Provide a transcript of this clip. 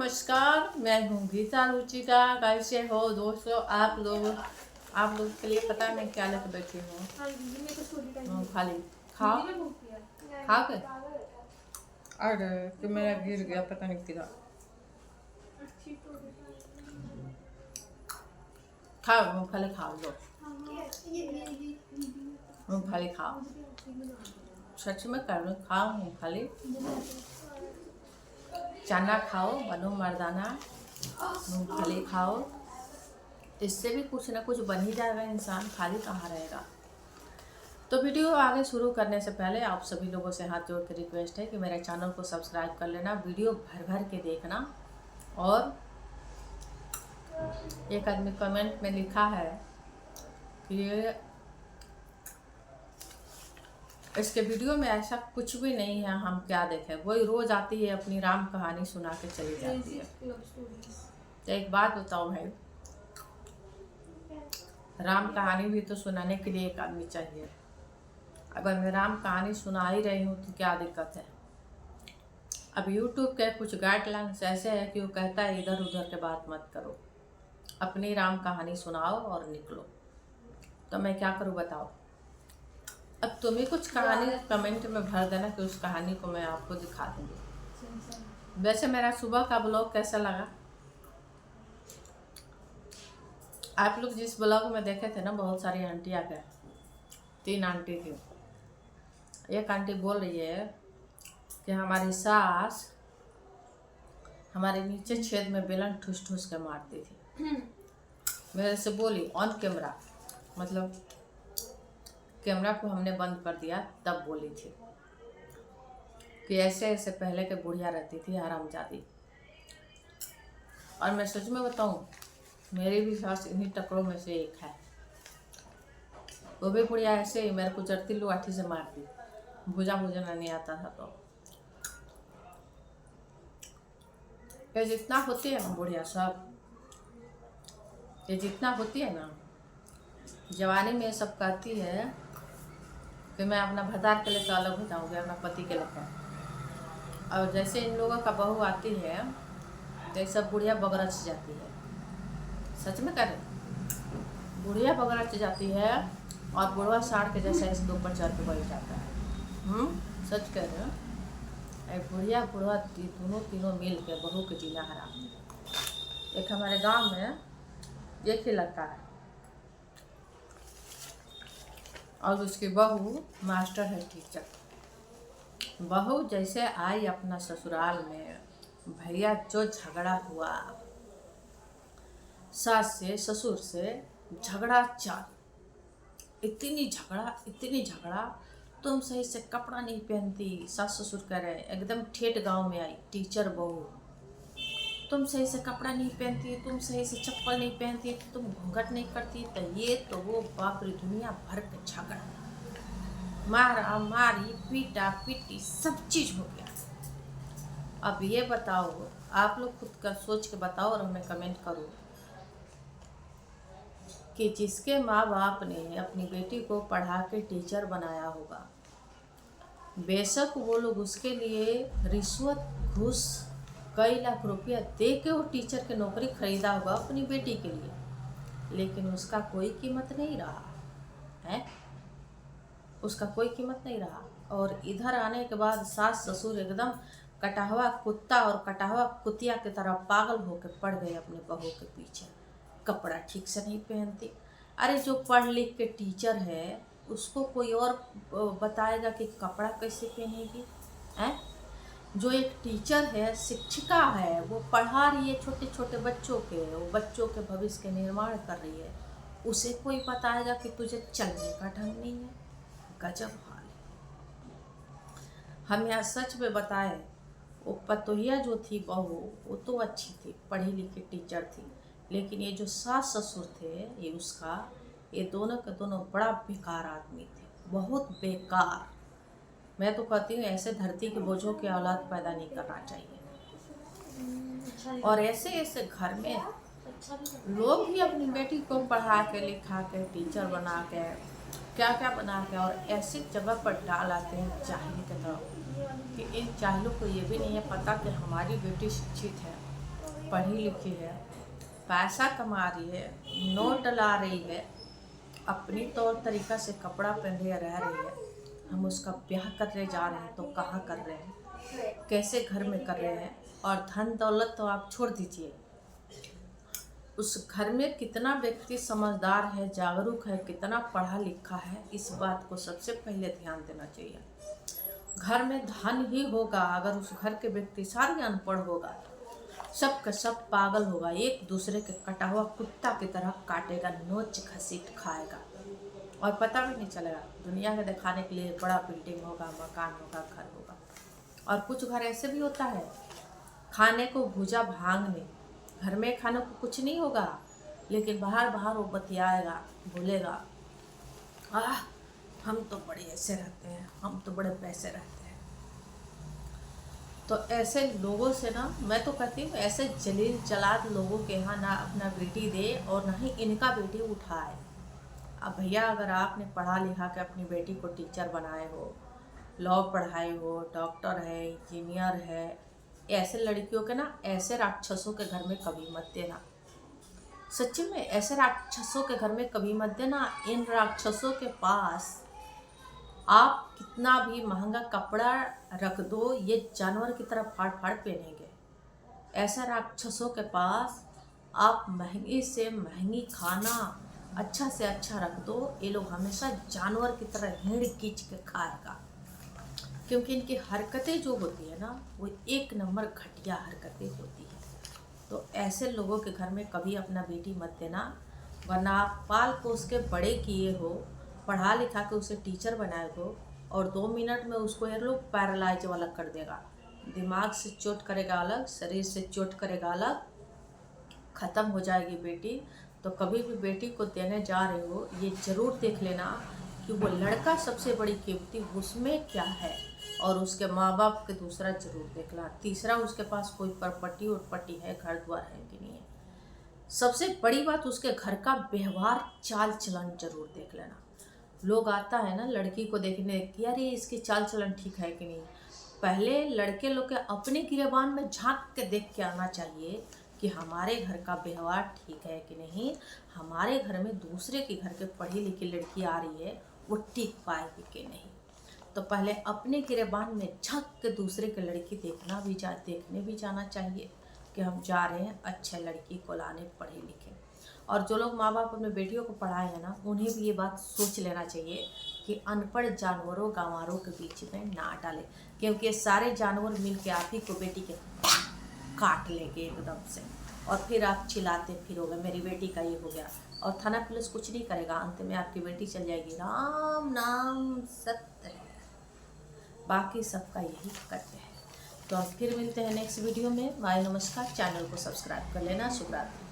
नमस्कार, मैं हूँ गीता रुचिका। कैसे हो दोस्तों आप लोग के लिए पता है मैं क्या लेकर बैठी हूँ। मूंगफली खाओ खा के। अरे तो मेरा गिर गया, पता नहीं किधर। खाओ मूंगफली, खाओ लो मूंगफली खाओ, सच में कर लो, खाओ मूंगफली। चना खाओ, बनो मर्दाना। मूंगफली खाओ, इससे भी कुछ ना कुछ बन ही जाएगा, इंसान खाली कहाँ रहेगा। तो वीडियो आगे शुरू करने से पहले आप सभी लोगों से हाथ जोड़ के रिक्वेस्ट है कि मेरे चैनल को सब्सक्राइब कर लेना, वीडियो भर भर के देखना। और एक आदमी कमेंट में लिखा है कि इसके वीडियो में ऐसा कुछ भी नहीं है, हम क्या देखें। वही रोज आती है अपनी राम कहानी सुना के चली जाती है। तो एक बात बताओ भाई, राम कहानी भी तो सुनाने के लिए एक आदमी चाहिए। अगर मैं राम कहानी सुना ही रही हूँ तो क्या दिक्कत है। अब YouTube के कुछ गाइडलाइंस ऐसे है कि वो कहता है इधर उधर के बात मत करो, अपनी राम कहानी सुनाओ और निकलो। तो मैं क्या करूँ बताओ। अब तुम्हें कुछ कहानी कमेंट में भर देना कि उस कहानी को मैं आपको दिखा दूँगी। वैसे मेरा सुबह का ब्लॉग कैसा लगा? आप लोग जिस ब्लॉग में देखे थे ना, बहुत सारी आंटी आ गए, 3 आंटी थी। एक आंटी बोल रही है कि हमारी सास हमारे नीचे छेद में बेलन ठूस ठूस के मारती थी। मेरे से बोली ऑन कैमरा, मतलब कैमरा को हमने बंद कर दिया तब बोली थी कि ऐसे ऐसे पहले के बुढ़िया रहती थी हरामजादी। और मैं सच में बताऊं, मेरी भी सास इन्हीं टकरों में से एक है। वो भी बुढ़िया ऐसे ही मेरे को जड़ती लाठी से मारती, भुजना नहीं आता था। तो ये जितना होती है ना बुढ़िया सब, ये जितना होती है ना जवानी में, सब कहती है कि मैं अपना भतार के लेकर अलग हो जाऊँगी, अपना पति के लेकर। और जैसे इन लोगों का बहू आती है तो ये सब बुढ़िया बगरच जाती है। सच में कह रहे, बुढ़िया बगरच जाती है और बुढ़वा साड़ के जैसा इसके ऊपर चढ़ के बैठ जाता है। सच कह रहे हो। बुढ़िया बुढ़वा दोनों तीनों मिल के बहू के जीना हराम। एक हमारे गांव में एक ही लड़का है और उसकी बहू मास्टर है, टीचर। बहू जैसे आई अपना ससुराल में, भैया जो झगड़ा हुआ, सास से ससुर से झगड़ा चालू। इतनी झगड़ा, तुम सही से कपड़ा नहीं पहनती, सास ससुर कह रहे हैं। एकदम ठेठ गांव में आई टीचर बहू, तुम सही से कपड़ा नहीं पहनती, तुम सही से चप्पल नहीं पहनती, तुम घूंघट नहीं करती, तो ये तो वो बाप रे, दुनिया भर के झगड़ा, मारा मारी, पीटा पीटी, सब चीज हो गया। अब ये बताओ, आप लोग खुद का सोच के बताओ और हमें कमेंट करो कि जिसके माँ बाप ने अपनी बेटी को पढ़ा के टीचर बनाया होगा, बेशक वो लोग उसके लिए रिश्वत घूस कई लाख रुपया दे के वो टीचर की नौकरी खरीदा होगा अपनी बेटी के लिए, लेकिन उसका कोई कीमत नहीं रहा है, उसका कोई कीमत नहीं रहा। और इधर आने के बाद सास ससुर एकदम कटा हुआ कुत्ता और कटा हुआ कुतिया की तरह पागल होकर पड़ गए अपने बहू के पीछे। कपड़ा ठीक से नहीं पहनती। अरे जो पढ़ लिख के टीचर है उसको कोई और बताएगा कि कपड़ा कैसे पहनेगी हैं? जो एक टीचर है, शिक्षिका है, वो पढ़ा रही है छोटे छोटे बच्चों के, वो बच्चों के भविष्य के निर्माण कर रही है, उसे कोई बताएगा कि तुझे चलने का ढंग नहीं है। गजब हाल है। हम यहाँ सच में बताएं, वो पतोहिया जो थी बहू, वो तो अच्छी थी, पढ़ी लिखी टीचर थी, लेकिन ये जो सास ससुर थे, ये दोनों के दोनों बड़ा बेकार आदमी थे, बहुत बेकार। मैं तो कहती हूँ ऐसे धरती के बोझों की औलाद पैदा नहीं करना चाहिए। और ऐसे ऐसे घर में लोग भी अपनी बेटी को पढ़ा के लिखा के टीचर बना के क्या क्या बना के और ऐसी जगह पर डाल आते हैं जाहिल की तरह, कि इन जाहिलों को ये भी नहीं है पता कि हमारी बेटी शिक्षित है, पढ़ी लिखी है, पैसा कमा रही है, नोट ला रही है, अपनी तौर तरीका से कपड़ा पहने रह रही है, हम उसका ब्याह करने जा रहे हैं तो कहाँ कर रहे हैं, कैसे घर में कर रहे हैं। और धन दौलत तो आप छोड़ दीजिए, उस घर में कितना व्यक्ति समझदार है, जागरूक है, कितना पढ़ा लिखा है, इस बात को सबसे पहले ध्यान देना चाहिए। घर में धन ही होगा अगर उस घर के व्यक्ति सारे अनपढ़ होगा, सब का सब पागल होगा, एक दूसरे के कटा हुआ कुत्ता की तरह काटेगा, नोच घसीट खाएगा और पता भी नहीं चलेगा। दुनिया के दिखाने के लिए बड़ा बिल्डिंग होगा, मकान होगा, घर होगा। और कुछ घर ऐसे भी होता है, खाने को भूजा भांग में, घर में खाने को कुछ नहीं होगा लेकिन बाहर बाहर वो बतियाएगा, बोलेगा हम तो बड़े ऐसे रहते हैं, हम तो बड़े पैसे रहते हैं। तो ऐसे लोगों से ना मैं तो कहती हूँ, ऐसे जलील जलाद लोगों के यहाँ ना अपना बेटी दे और ना ही इनका बेटी उठाए। अब भैया अगर आपने पढ़ा लिखा के अपनी बेटी को टीचर बनाए हो, लॉ पढ़ाए हो, डॉक्टर है, इंजीनियर है, ऐसे लड़कियों के ना, ऐसे राक्षसों के घर में कभी मत देना। सच्ची में ऐसे राक्षसों के घर में कभी मत देना। इन राक्षसों के पास आप कितना भी महंगा कपड़ा रख दो, ये जानवर की तरह फाड़ फाड़ पहनेंगे। ऐसा राक्षसों के पास आप महंगी से महंगी खाना अच्छा से अच्छा रख दो, ये लोग हमेशा जानवर की तरह हिड़ खींच के खाएगा। क्योंकि इनकी हरकतें जो होती है ना, वो एक नंबर घटिया हरकतें होती है। तो ऐसे लोगों के घर में कभी अपना बेटी मत देना, वरना आप पाल पोस के बड़े किए हो, पढ़ा लिखा के उसे टीचर बनाए हो और 2 मिनट में उसको ये लोग पैरालाइज वाला कर देगा, दिमाग से चोट करेगा अलग, शरीर से चोट करेगा अलग, ख़त्म हो जाएगी बेटी। तो कभी भी बेटी को देने जा रहे हो, ये ज़रूर देख लेना कि वो लड़का सबसे बड़ी कीमती उसमें क्या है, और उसके माँ बाप के दूसरा जरूर देख ला, तीसरा उसके पास कोई प्रॉपर्टी उर्पट्टी है, घर द्वार है कि नहीं है। सबसे बड़ी बात उसके घर का व्यवहार चाल चलन जरूर देख लेना। लोग आता है ना लड़की को देखने कि अरे इसकी चाल चलन ठीक है कि नहीं, पहले लड़के लोग के अपने गिरेबान में झांक के देख के आना चाहिए कि हमारे घर का व्यवहार ठीक है कि नहीं, हमारे घर में दूसरे के घर के पढ़ी लिखी लड़की आ रही है वो टिक पाएगी कि नहीं। तो पहले अपने गिरेबान में झांक के दूसरे के लड़की देखने भी जाना चाहिए कि हम जा रहे हैं अच्छे लड़की को लाने, पढ़े लिखे। और जो लोग माँ बाप अपने बेटियों को पढ़ाए हैं ना, उन्हें भी ये बात सोच लेना चाहिए कि अनपढ़ जानवरों गंवारों के बीच में ना डाले, क्योंकि ये सारे जानवर मिल के आप ही को बेटी के काट लेंगे एकदम से, और फिर आप चिल्लाते फिरोगे मेरी बेटी का ये हो गया, और थाना पुलिस कुछ नहीं करेगा, अंत में आपकी बेटी चल जाएगी। राम नाम सत्य है, बाकी सबका यही कर्तव्य है। तो अब फिर मिलते हैं नेक्स्ट वीडियो में। बाय, नमस्कार। चैनल को सब्सक्राइब कर लेना। शुभ रात्रि।